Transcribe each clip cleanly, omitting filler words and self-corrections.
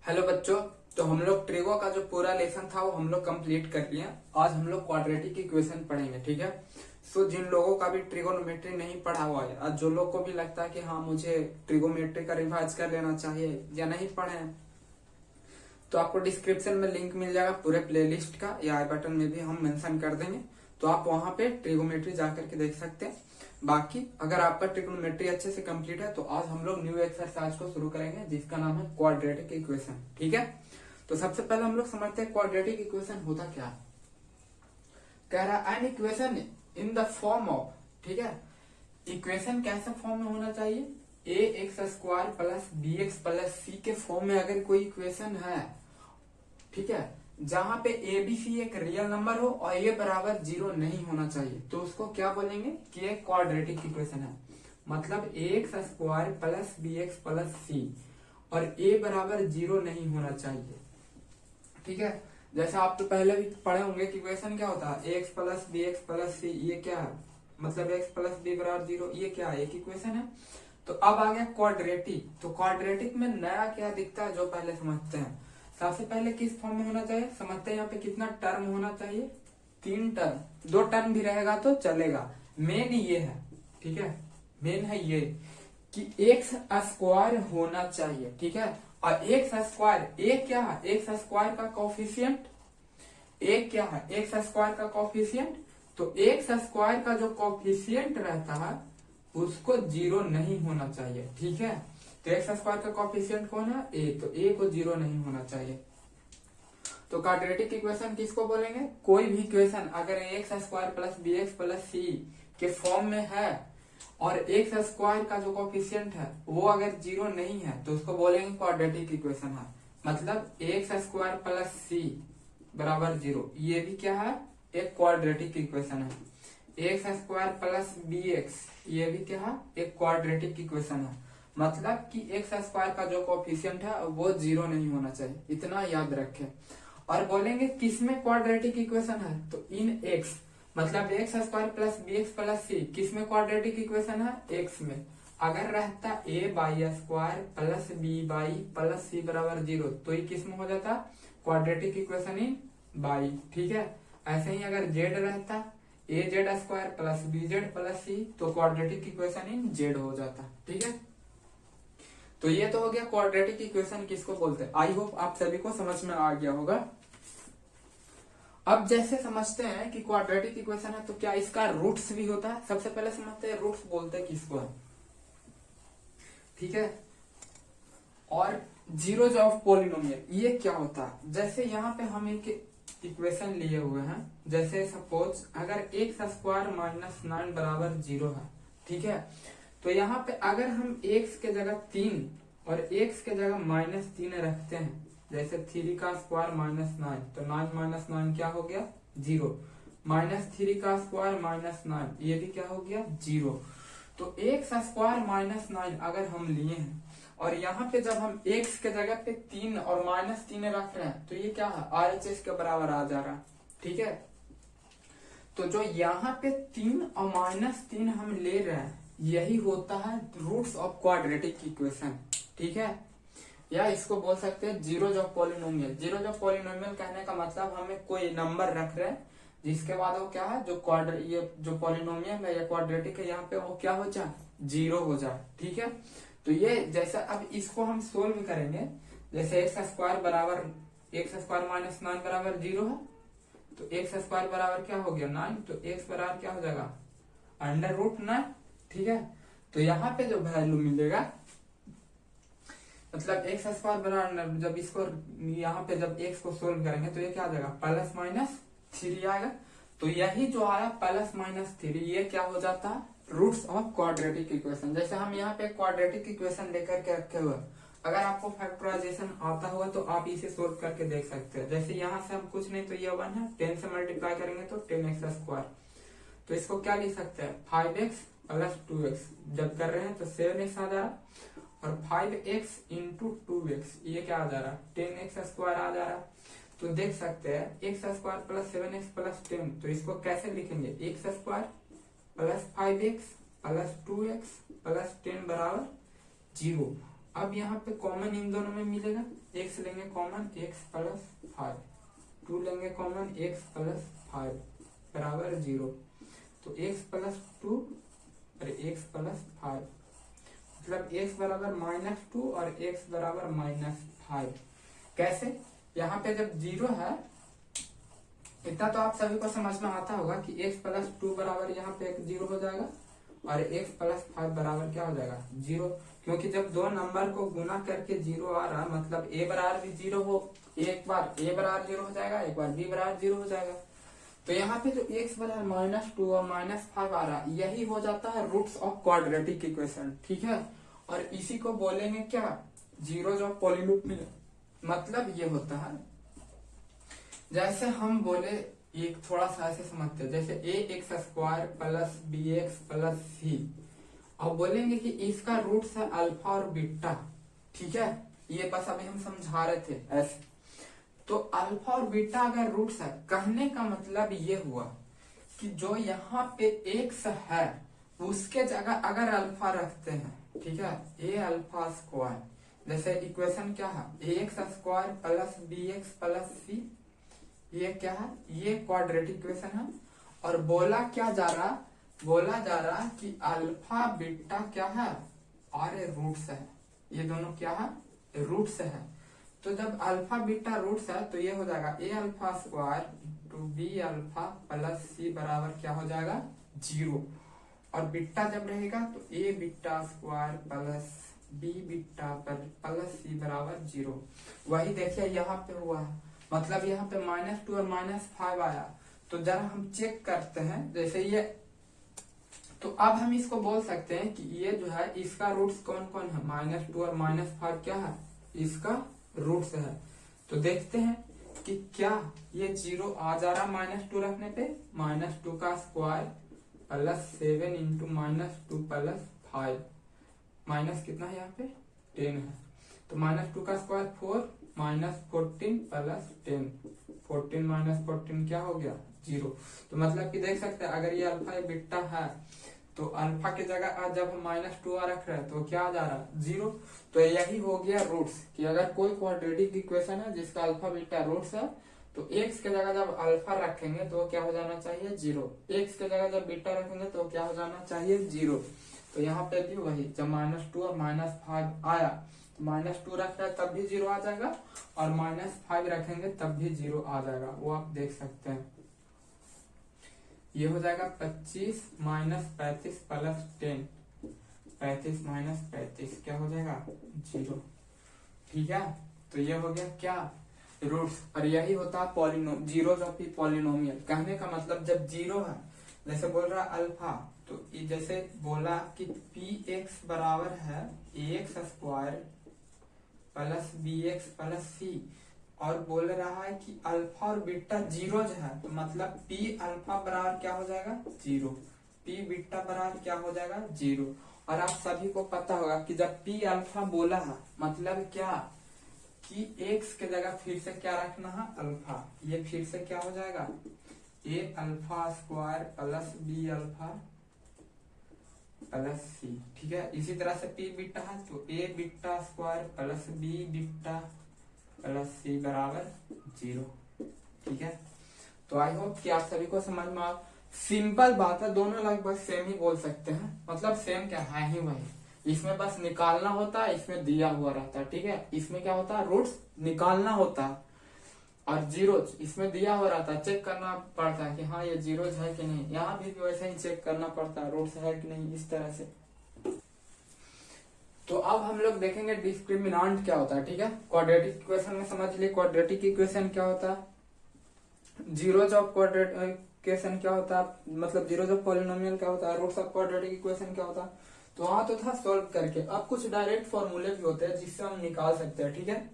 Hello बच्चों। तो हम लोग ट्रिगो का जो पूरा लेसन था वो हम लोग कंप्लीट कर लिए। आज हम लोग क्वाड्रेटिक इक्वेशन पढ़ेंगे, ठीक है। सो जिन लोगों का भी ट्रिगोनोमेट्री नहीं पढ़ा हुआ है, आज जो लोग को भी लगता है कि हाँ मुझे ट्रिगोनोमेट्री का रिवाइज कर लेना चाहिए या नहीं पढ़े हैं, तो आपको डिस्क्रिप्शन में लिंक मिल जाएगा पूरे प्लेलिस्ट का, या आई बटन में भी हम मेंशन कर देंगे, तो आप वहां पे ट्रिगोनोमेट्री जाकर के देख सकते हैं। बाकी अगर आपका ट्रिगोनोमेट्री अच्छे से कंप्लीट है तो आज हम लोग न्यू एक्सरसाइज को शुरू करेंगे जिसका नाम है क्वाड्रेटिक इक्वेशन, ठीक है। तो सबसे पहले हम लोग समझते हैं क्वाड्रेटिक इक्वेशन होता क्या है। कह रहा an equation in the form of, ठीक है, इक्वेशन कैसे फॉर्म में होना चाहिए, a x square plus b x plus c के फॉर्म में अगर कोई इक्वेशन है, ठीक है, जहां पे ए बी सी एक रियल नंबर हो और ए बराबर 0 नहीं होना चाहिए, तो उसको क्या बोलेंगे कि एक क्वाड्रेटिक इक्वेशन है। मतलब a x square plus b x plus c और ए बराबर 0 नहीं होना चाहिए, ठीक है। जैसे आप तो पहले भी पढ़े होंगे कि इक्वेशन क्या होता है, a x plus b x plus c, ये क्या है, मतलब एक्स प्लस बी बराबर 0, ये क्या है, एक इक्वेशन है। तो अब आ गया क्वाड्रेटिक। तो क्वाड्रेटिक में नया क्या दिखता है जो पहले समझते हैं। सबसे पहले किस फॉर्म में होना चाहिए समझते हैं। यहाँ पे कितना टर्म होना चाहिए, 3 टर्म, 2 टर्म भी रहेगा तो चलेगा। मेन ये है, ठीक है, मेन है ये कि एक्स स्क्वायर होना चाहिए, ठीक है। और एक्स स्क्वायर, ए क्या है, एक्स स्क्वायर का कोफिशिएंट, ए क्या है, एक्स स्क्वायर का कोफिशिएंट। तो एक्स स्क्वायर का जो कोफिशिएंट रहता है उसको 0 नहीं होना चाहिए, ठीक है। तो एक्स स्क्वायर का कोफिशिएंट कौन है, ए, तो ए को 0 नहीं होना चाहिए। तो क्वाड्रेटिक इक्वेशन किसको बोलेंगे, कोई भी इक्वेशन अगर x square plus b x plus c के फॉर्म में है और एक्स स्क्वायर का जो कोफिशिएंट है वो अगर 0 नहीं है तो उसको बोलेंगे क्वाड्रेटिक इक्वेशन है। मतलब एक्स स्क्वायर प्लस सी बराबर 0, ये भी क्या है, एक क्वाड्रेटिक इक्वेशन है। X square plus b x, ये भी क्या है, एक क्वाड्रेटिक इक्वेशन है। मतलब कि एक्स स्क्वायर का जो कोफिशिएंट है वो 0 नहीं होना चाहिए, इतना याद रखें। और बोलेंगे किसमें क्वाड्रेटिक इक्वेशन है, तो इन एक्स, मतलब x square plus b x plus c किसमें क्वाड्रेटिक इक्वेशन है, एक्स में। अगर रहता a y square plus b y plus c बराबर 0 तो ये किसमें हो जाता, क्वाड्रेटिक इक्वेशन इन बाई, ठीक है। ऐसे ही अगर जेड रहता a z square plus b z plus c तो क्वाड्रेटिक इक्वेशन इन जेड हो जाता, ठीक है। तो ये तो हो गया क्वाड्रेटिक इक्वेशन किसको बोलते हैं। आई होप आप सभी को समझ में आ गया होगा। अब जैसे समझते हैं कि क्वाड्रेटिक इक्वेशन है तो क्या इसका रूट्स भी होता है। सबसे पहले समझते हैं रूट्स बोलते हैं किसको है, ठीक है। और जीरोज ऑफ पॉलिनोमियल ये क्या होता है। जैसे यहाँ पे हम एक इक्वेशन लिए हुए हैं, जैसे सपोज अगर एक्स स्क्वायर माइनस 9 बराबर 0 है, ठीक है। तो यहाँ पे अगर हम एक्स के जगह 3 और एक्स के जगह -3 रखते हैं, जैसे 3 का स्क्वायर -9, तो 9 माइनस 9 क्या हो गया, 0। -3 का स्क्वायर -9, ये भी क्या हो गया, 0। तो एक्स स्क्वायर -9 अगर हम लिए हैं और यहाँ पे जब हम x के जगह पे 3 और -3 रख रहे हैं तो ये क्या है, RHS के बराबर आ जा रहा है, ठीक है। तो जो यहाँ पे 3 और -3 हम ले रहे हैं यही होता है रूट्स ऑफ क्वाड्रेटिक इक्वेशन, ठीक है। या इसको बोल सकते हैं zeros of polynomial. Zeros of polynomial कहने का मतलब हमें कोई नंबर रख रहे हैं जिसके बाद वो क्या है, जो ये जो पॉलिनोमियल है या क्वाड्रेटिक है यहाँ पे वो क्या हो जाए, 0 हो जाए, ठीक है। तो ये जैसा अब इसको हम सोल्व करेंगे, जैसे एक्स स्क्वायर बराबर एक्स स्क्वायर -9 बराबर 0 है, तो एक्स स्क्वायर बराबर क्या हो गया 9, तो एक्स बराबर क्या हो जाएगा √9, ठीक है। तो यहाँ पे जो वैल्यू मिलेगा, मतलब एक्स स्क्वायर बराबर, जब इसको यहाँ पे जब एक्स को सोल्व करेंगे तो ये क्या आ जाएगा +-3 आएगा। तो यही जो आया +-3 ये क्या हो जाता है, रूट्स ऑफ क्वाड्रेटिक इक्वेशन। जैसे हम यहाँ पे क्वाड्रेटिक इक्वेशन लेकर के रखे हुए, अगर आपको फैक्टराइजेशन आता हुआ तो आप इसे सोल्व करके देख सकते हैं। जैसे यहाँ से हम कुछ नहीं तो ये 1 है, 10 से मल्टीप्लाई करेंगे तो 10x²। तो इसको क्या लिख सकते हैं, 5x + 2x, जब कर रहे हैं तो 7x आ जा रहा, और 5x × 2x ये क्या आ जा रहा, 10x² आ जा रहा। तो देख सकते हैं x² + 7x + 10, तो इसको कैसे लिखेंगे, x² + 5x + 2x + 10 बराबर 0। अब यहाँ पे कॉमन इन दोनों में मिलेगा, x लेंगे कॉमन, x प्लस 5, 2 लेंगे कॉमन, x प्लस 5 बराबर 0। तो x प्लस 2 और x प्लस 5, मतलब x बराबर -2 और x बराबर -5। कैसे? यहाँ पे जब 0 है, इतना तो आप सभी को समझ में आता होगा कि x प्लस 2 बराबर यहाँ पे 0 हो जाएगा और x प्लस 5 बराबर क्या हो जाएगा 0, क्योंकि जब दो नंबर को गुना करके 0 आ रहा मतलब a बराबर भी 0 हो, एक बार a बराबर 0 हो जाएगा, एक बार b बराबर 0 हो जाएगा। तो यहाँ पे जो x बराबर -2 और -5 आ रहा, यही हो जाता है रूट्स ऑफ क्वाड्रेटिक इक्वेशन, ठीक है। और इसी को बोलेंगे क्या, जीरोज ऑफ पॉलिनोमियल। मतलब ये होता है, जैसे हम बोले, एक थोड़ा सा ऐसे समझते हैं, जैसे ax² plus bx plus c, और बोलेंगे कि इसका रूट्स है अल्फा और बीटा, ठीक है। ये बस अभी हम समझा रहे थे ऐसे। तो अल्फा और बीटा अगर रूट्स है, कहने का मतलब ये हुआ कि जो यहाँ पे x है उसके जगह अगर अल्फा रखते हैं, ठीक है, a अल्फा स्क्वायर, जैसे इक्वेशन क्या है, ax² plus bx plus c, ये क्या है, ये क्वाड्रेटिक इक्वेशन है। और बोला क्या जा रहा, बोला जा रहा कि अल्फा बीटा क्या है, और रूट्स है, ये दोनों क्या है, रूट्स है। तो जब अल्फा बीटा रूट्स है तो ये हो जाएगा a alpha square two b alpha plus c बराबर क्या हो जाएगा 0। और बीटा जब रहेगा तो a beta square plus b beta plus c बराबर 0। वही देखिए यहाँ पे हुआ, मतलब यहाँ पे -2 और -5 आया। तो जरा हम चेक करते हैं, जैसे ये, तो अब हम इसको बोल सकते हैं कि ये जो है इसका रूट्स कौन कौन है, -2 और -5 क्या है, इसका रूट्स है। तो देखते हैं कि क्या ये 0 आ जा रहा -2 रखने पे, -2 का square plus 7 into -2 plus 5, minus कितना है यहाँ पे 10 है। तो -2 का स्क्वायर 4, -14 प्लस 10, 14 माइनस 14 क्या हो गया 0। तो मतलब कि देख सकते हैं अगर ये अल्फा या बीटा है तो अल्फा की जगह आज जब हम -2 रख रहे हैं तो क्या आ जा रहा है 0। तो यही हो गया रूट्स, कि अगर कोई क्वाड्रेटिक इक्वेशन है जिसका अल्फा बीटा रूट्स है तो x के जगह जब अल्फा रखेंगे तो क्या हो जाना चाहिए 0, x के जगह जब बीटा रखेंगे तो क्या हो जाना चाहिए 0। तो यहाँ पे भी वही, जब -2 और -5 आया तो -2 रख रहे तब भी 0 आ जाएगा और -5 रखेंगे तब भी 0 आ जाएगा, वो आप देख सकते हैं। ये हो जाएगा 25 माइनस 35 प्लस 10, 35 माइनस 35 क्या हो जाएगा 0, ठीक है। तो ये हो गया क्या रूट्स, और यही होता है पॉलिनोम, जीरोज ऑफ पॉलिनोमियल। कहने का मतलब जब 0 है, जैसे बोल रहा अल्फा, तो जैसे बोला कि px बराबर है ax² plus bx plus c, और बोल रहा है कि अल्फा और बीटा जीरोज है, तो मतलब p अल्फा बराबर क्या हो जाएगा 0, p बीटा बराबर क्या हो जाएगा 0। और आप सभी को पता होगा कि जब p अल्फा बोला है मतलब क्या, कि x के जगह फिर से क्या रखना है अल्फा, ये फिर से क्या हो जाएगा a alpha square plus b alpha plus c, ठीक है। इसी तरह से p बीटा है तो a beta square plus b beta plus c बराबर 0, ठीक है। तो आई होप कि आप सभी को समझ में आ, सिंपल बात है, दोनों लगभग सेम ही बोल सकते हैं, मतलब सेम क्या है ही वही, इसमें बस निकालना होता है, इसमें दिया हुआ रहता है, ठीक है। इसमें क्या होता है रूट्स निकालना होता है और जीरोज इसमें दिया हुआ रहता है, चेक करना पड़ता है कि हाँ ये जीरोज है कि नहीं। यहाँ भी वैसे ही चेक करना पड़ता है रूट्स है कि नहीं, इस तरह से। तो अब हम लोग देखेंगे डिस्क्रिमिनांट क्या होता है, ठीक है। क्वाड्रेटिक इक्वेशन में समझ लिए क्वाड्रेटिक इक्वेशन क्या होता है, जीरोज ऑफ क्वाड्रेटिक इक्वेशन क्या होता है, मतलब जीरोज ऑफ पॉलिनोमियल क्या होता है, रूट्स ऑफ क्वाड्रेटिक इक्वेशन क्या होता है। तो वहां तो था सॉल्व करके, अब कुछ डायरेक्ट फॉर्मूले भी होते हैं जिससे हम निकाल सकते हैं, ठीक है।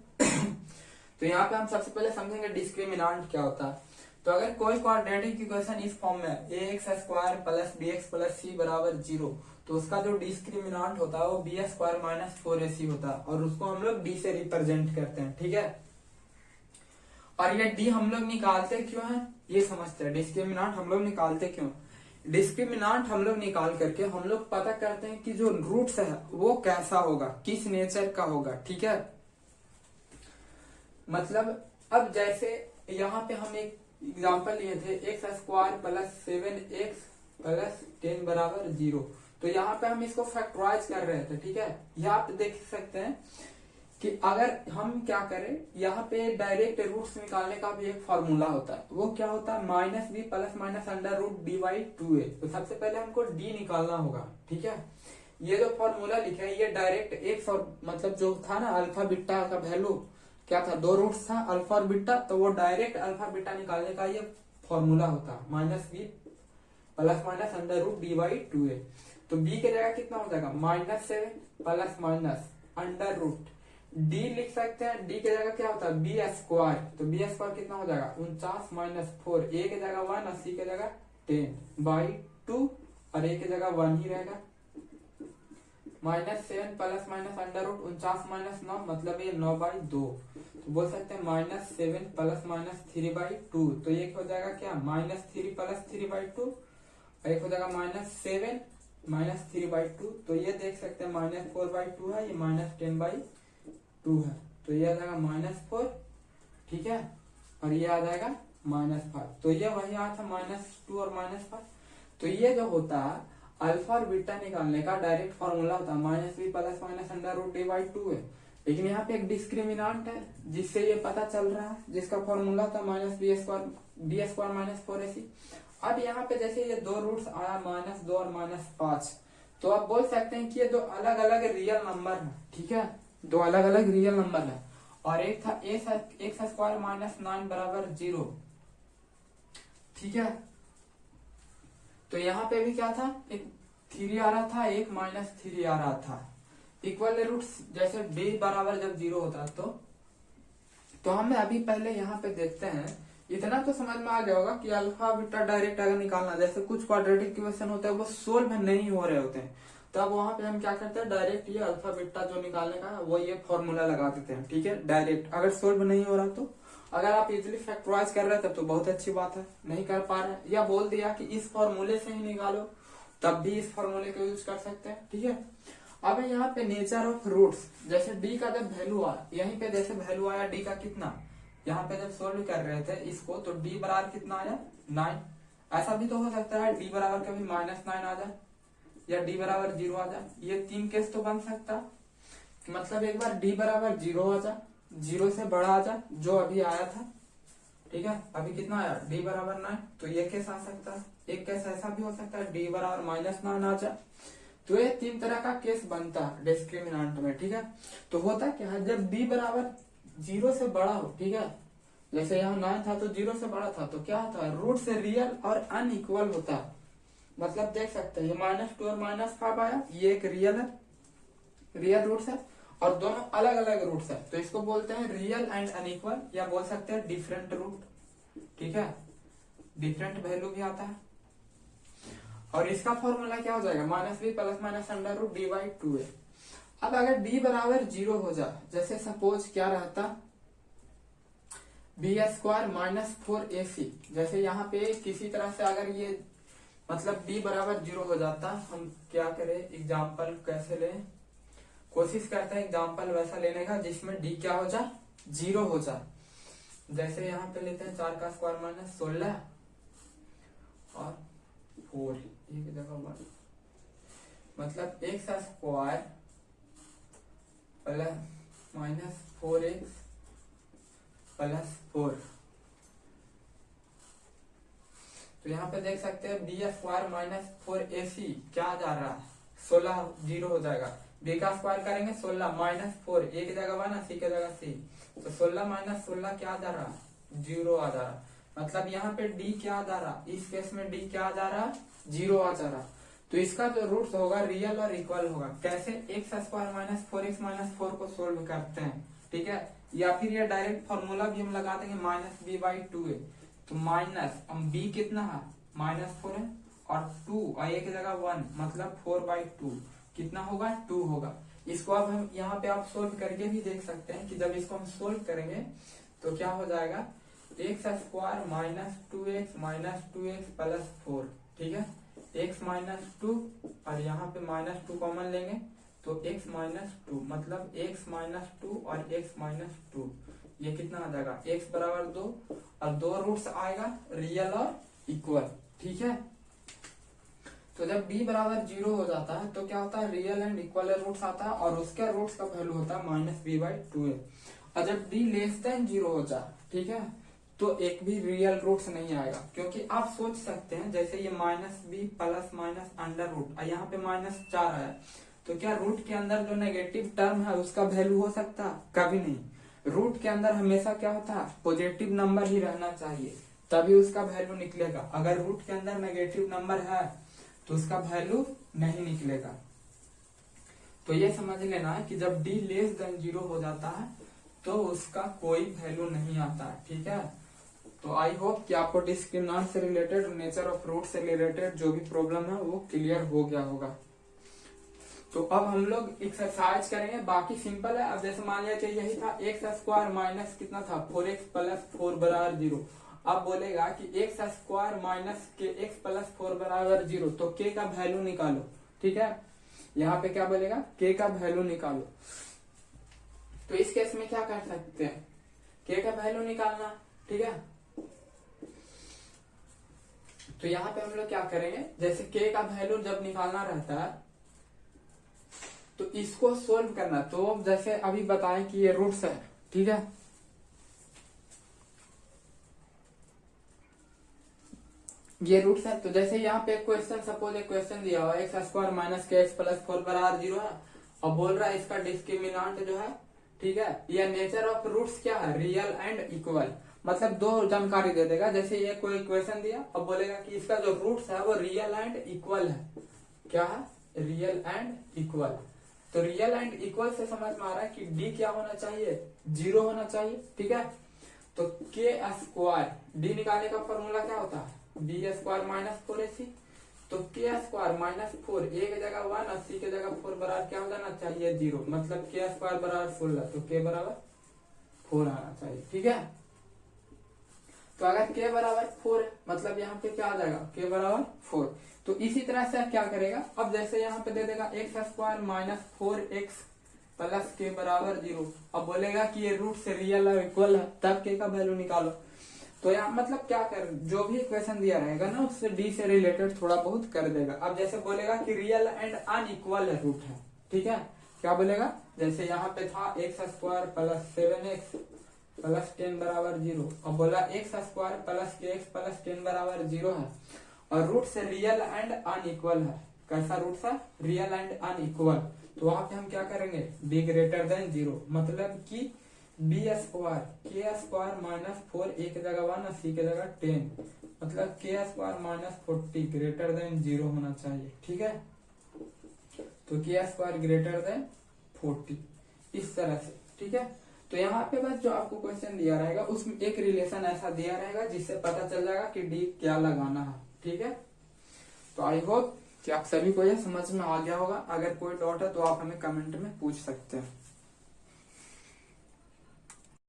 तो यहाँ पे हम सबसे पहले समझेंगे डिस्क्रिमिनांट क्या होता है। तो अगर कोई क्वाड्रेटिक इक्वेशन इस फॉर्म में ax² plus bx plus c बराबर 0, तो उसका जो डिस्क्रिमिनांट होता है वो b² माइनस 4ac होता है, और उसको हम लोग d से रिप्रेजेंट करते हैं, ठीक है। और ये d हम लोग निकालते क्यों है ये समझते हैं, डिस्क्रिमिनांट हम लोग निकालते क्यों, डिस्क्रिमिनांट हम लोग निकाल करके हम लोग पता करते हैं कि जो रूट्स है वो कैसा होगा, किस नेचर का होगा। ठीक है, मतलब अब जैसे यहाँ पे हम एक एग्जांपल लिए थे x square plus 7x plus 10 बराबर 0। तो यहाँ पे हम इसको फैक्टराइज कर रहे थे। ठीक है, यहाँ पे देख सकते हैं कि अगर हम क्या करें, यहाँ पे डायरेक्ट रूट्स निकालने का भी एक फॉर्मूला होता है। वो क्या होता है, minus b plus minus under root d by 2a। तो सबसे पहले हमको डी निकालना होगा। ठीक है, ये जो फॉर्मूला लिखा है ये डायरेक्ट एक्स और मतलब जो था ना अल्फा बीटा का वैल्यू क्या था, दो रूट्स था अल्फा और बीटा, तो वो डायरेक्ट अल्फा बीटा निकालने का ये फॉर्मूला होता है, minus b plus minus under root d by 2a। तो b के जगह कितना हो जाएगा, -7 plus minus under root d लिख सकते हैं, d के जगह क्या होता है बी स्क्वायर। तो बी स्क्वायर कितना हो जाएगा 49 माइनस 4, a के जगह 1 और c के जगह 10 बाई 2 और a के जगह 1 ही रहेगा। -7 plus minus under root 49 minus 9 मतलब ये 9 बाई 2। तो बोल सकते हैं -7 प्लस माइनस 3 बाई 2। तो ये हो जाएगा क्या -3 प्लस 3 बाई 2 और एक हो जाएगा -7 माइनस 3 बाई 2। तो ये देख सकते हैं -4 बाई 2 है, ये -10 बाई 2 है। तो ये आ जाएगा -4। ठीक है, और ये आ जाएगा -5। तो ये वही आया था -2 और -5। तो ये जो होता है अल्फा और बीटा निकालने का डायरेक्ट फॉर्मूला होता है minus b plus minus under root d by 2 है। लेकिन यहाँ पे एक डिस्क्रिमिनांट है जिससे ये पता चल रहा है, जिसका फॉर्मूला था बी स्क्वायर माइनस 4ac। अब यहाँ पे जैसे ये दो रूट्स आया -2 और -5, तो आप बोल सकते हैं कि ये दो अलग अलग रियल नंबर है। ठीक है, दो अलग अलग रियल नंबर है। और एक था एक्स स्क्वायर माइनस 9 बराबर 0। ठीक है, तो यहाँ पे भी क्या था, एक 3 आ रहा था, एक -3 आ रहा था। इक्वल रूट्स जैसे b बराबर जब 0 होता तो हम अभी पहले यहाँ पे देखते हैं। इतना तो समझ में आ गया होगा कि अल्फा बीटा डायरेक्ट अगर निकालना, जैसे कुछ क्वाड्रेटिक इक्वेशन होते हैं वो सोल्व नहीं हो रहे होते हैं, तो अब वहां पे हम क्या करते हैं, डायरेक्ट ये अल्फा बीटा जो निकालने का वो ये फॉर्मूला लगा देते हैं। ठीक है, डायरेक्ट अगर सोल्व नहीं हो रहा तो, अगर आप इजिली फैक्टराइज कर रहे हैं तब तो बहुत अच्छी बात है, नहीं कर पा रहे या बोल दिया कि इस फॉर्मूले से ही निकालो, तब भी इस फॉर्मूले का यूज कर सकते हैं। ठीक है, अब यहाँ पे नेचर ऑफ रूट्स, जैसे d का जब वैल्यू आया, यहीं पे जैसे वैल्यू आया d का कितना, यहाँ पे जब सोल्व कर रहे थे इसको तो d बराबर कितना आया 9। ऐसा भी तो हो सकता है d बराबर कभी -9 आ जाए या d बराबर 0 आ जाए, ये 3 केस तो बन सकता। मतलब एक बार d बराबर 0 आ जाए, 0 से बड़ा आ जाए जो अभी आया था। ठीक है, अभी कितना आया d बराबर 9, तो ये केस आ सकता है। एक केस ऐसा भी हो सकता है d बराबर -9 आ जाए। तो ये 3 तरह का केस बनता है डिस्क्रिमिनांट में। ठीक है, तो होता क्या है, जब b बराबर 0 से बड़ा हो, ठीक है, जैसे यहाँ 9 था तो 0 से बड़ा था, तो क्या होता है, रूट से रियल और अनइक्वल होता है। मतलब देख सकते हैं ये -2 और -5 आया, ये एक रियल है, रियल रूट्स है, और दोनों अलग अलग रूट्स है, तो इसको बोलते हैं रियल एंड अनइक्वल, या बोल सकते हैं डिफरेंट रूट। ठीक है, डिफरेंट वैल्यू भी आता है। और इसका फॉर्मूला क्या हो जाएगा, -b plus minus under root d by 2a। अब अगर d बराबर 0 हो जाए, जैसे सपोज क्या रहता, बी स्क्वायर माइनस 4ac, जैसे यहाँ पे किसी तरह से अगर ये मतलब d बराबर 0 हो जाता, हम क्या करें, एग्जाम्पल कैसे लें, कोशिश करते हैं एग्जाम्पल वैसा लेने का जिसमें d क्या हो जाए 0 हो जाए। जैसे यहाँ पे लेते हैं 4 का स्क्वायर माइनस 16 और 4 एक जगह 1, मतलब x square plus minus 4x plus 4। तो यहाँ पे देख सकते हैं बी स्क्वायर माइनस 4ac क्या जा रहा है 16, 0 हो जाएगा। b का स्क्वायर करेंगे 16 -4, a की जगह 1 c की जगह c, तो 16 माइनस 16 क्या जा रहा है 0 आ जा रहा। मतलब यहाँ पे d क्या जा रहा, इस केस में d क्या जा रहा 0 आ जा रहा। तो इसका जो रूट्स होगा रियल और इक्वल होगा। कैसे, x square minus 4x minus 4 को सोल्व करते हैं। ठीक है, या फिर ये डायरेक्ट फॉर्मूला भी हम लगा देंगे -b बाई 2a। तो माइनस हम b कितना है -4 है, और 2 और a की जगह 1 मतलब 4 बाई 2 कितना होगा 2 होगा। इसको अब हम यहाँ पे आप सोल्व करके भी देख सकते हैं कि जब इसको हम सोल्व करेंगे तो क्या हो जाएगा, एक्स स्क्वायर -2x प्लस 4। ठीक है, x माइनस टू और यहाँ पे माइनस टू कॉमन लेंगे तो x माइनस टू, मतलब x माइनस टू और x माइनस टू, ये कितना आ जाएगा x बराबर 2 और 2 रूट्स आएगा रियल और इक्वल। ठीक है, तो जब d बराबर 0 हो जाता है तो क्या होता है, रियल एंड इक्वल रूट्स आता है और उसके रूट्स का वैल्यू होता है माइनस बी बाई टू। और जब d लेस देन 0 हो जाए, ठीक है, तो एक भी रियल रूट्स नहीं आएगा, क्योंकि आप सोच सकते हैं जैसे ये minus b plus minus under root और यहाँ पे माइनस 4 आया, तो क्या रूट के अंदर जो नेगेटिव टर्म है उसका वैल्यू हो सकता है? कभी नहीं। रूट के अंदर हमेशा क्या होता है, पॉजिटिव नंबर ही रहना चाहिए, तभी उसका वैल्यू निकलेगा। अगर रूट के अंदर नेगेटिव नंबर है तो उसका वैल्यू नहीं निकलेगा। तो ये समझ लेना है कि जब d लेस देन 0 हो जाता है तो उसका कोई वैल्यू नहीं आता है। ठीक है, तो आई होप कि आपको डिस्क्रिमिनेंट से रिलेटेड, नेचर ऑफ रूट से रिलेटेड जो भी प्रॉब्लम है वो क्लियर हो गया होगा। तो अब हम लोग एक्सरसाइज करेंगे, बाकी सिंपल है। अब जैसे मान लिया चाहिए यही था एक्स स्क्वायर माइनस कितना था 4x प्लस 4 बराबर 0। अब बोलेगा कि एक्स स्क्वायर माइनस के एक्स प्लस 4 बराबर 0, तो के का वैल्यू निकालो। ठीक है, यहाँ पे क्या बोलेगा, के का वैल्यू निकालो। तो इस केस में क्या कर सकते हैं, के का वैल्यू निकालना। ठीक है, तो यहाँ पे हम लोग क्या करेंगे, जैसे के का वैल्यू जब निकालना रहता है तो इसको सोल्व करना। तो जैसे अभी बताएं कि ये रूट्स है, ठीक है, ये रूट्स है। तो जैसे यहाँ पे क्वेश्चन, सपोज एक क्वेश्चन दिया हुआ एक्स स्क्वायर माइनस के एक्स प्लस 4 बराबर 0 है और बोल रहा है इसका डिस्क्रिमिनेंट जो है, ठीक है, या नेचर ऑफ रूट्स क्या है, रियल एंड इक्वल। मतलब दो जानकारी दे देगा। जैसे ये कोई क्वेश्चन दिया और बोलेगा कि इसका जो रूट्स है वो रियल एंड इक्वल है। क्या है, रियल एंड इक्वल। तो रियल एंड इक्वल से समझ में आ रहा है कि d क्या होना चाहिए, 0 होना चाहिए। ठीक है, तो के स्क्वायर, d निकालने का फॉर्मूला क्या होता है, डी स्क्वायर माइनस 4ac। तो के स्क्वायर माइनस 4, ए की जगह 1 और सी की जगह 4 बराबर क्या हो जाना चाहिए 0, मतलब के स्क्वायर बराबर 16, तो के बराबर 4 आना चाहिए। ठीक है, तो अगर के बराबर 4 है मतलब यहाँ पे क्या आ जाएगा, के बराबर 4। तो इसी तरह से क्या करेगा, अब जैसे यहाँ पे दे देगा x square minus 4x plus के बराबर 0। अब बोलेगा कि ये रूट से रियल है, इक्वल है, तब के का वैल्यू निकालो। तो यहाँ मतलब क्या कर, जो भी इक्वेशन दिया रहेगा ना उससे डी से रिलेटेड थोड़ा बहुत कर देगा। अब जैसे बोलेगा कि रियल एंड अनइक्वल रूट है, ठीक है, क्या बोलेगा, जैसे यहाँ पे था x square plus 7x plus 10 बराबर 0। अब बोला एक्स स्क्वायर प्लस के एक्स प्लस 10 बराबर 0 है और रूट से रियल एंड अनइक्वल है। कैसा रूट सा, रियल एंड अनइक्वल। तो वहां पे हम क्या करेंगे, बी ग्रेटर देन 0, मतलब कि बी स्क्वायर के स्क्वायर माइनस 4, ए की जगह 1 और सी की जगह 10, मतलब के स्क्वायर माइनस 40 ग्रेटर देन 0 होना चाहिए। ठीक है, तो के स्क्वायर ग्रेटर देन 40 इस तरह से। ठीक है, तो यहाँ पे बस जो आपको क्वेश्चन दिया रहेगा उसमें एक रिलेशन ऐसा दिया रहेगा जिससे पता चल जाएगा कि डी क्या लगाना है। ठीक है, तो आई होप कि आप सभी को यह समझ में आ गया होगा। अगर कोई डाउट है तो आप हमें कमेंट में पूछ सकते हैं।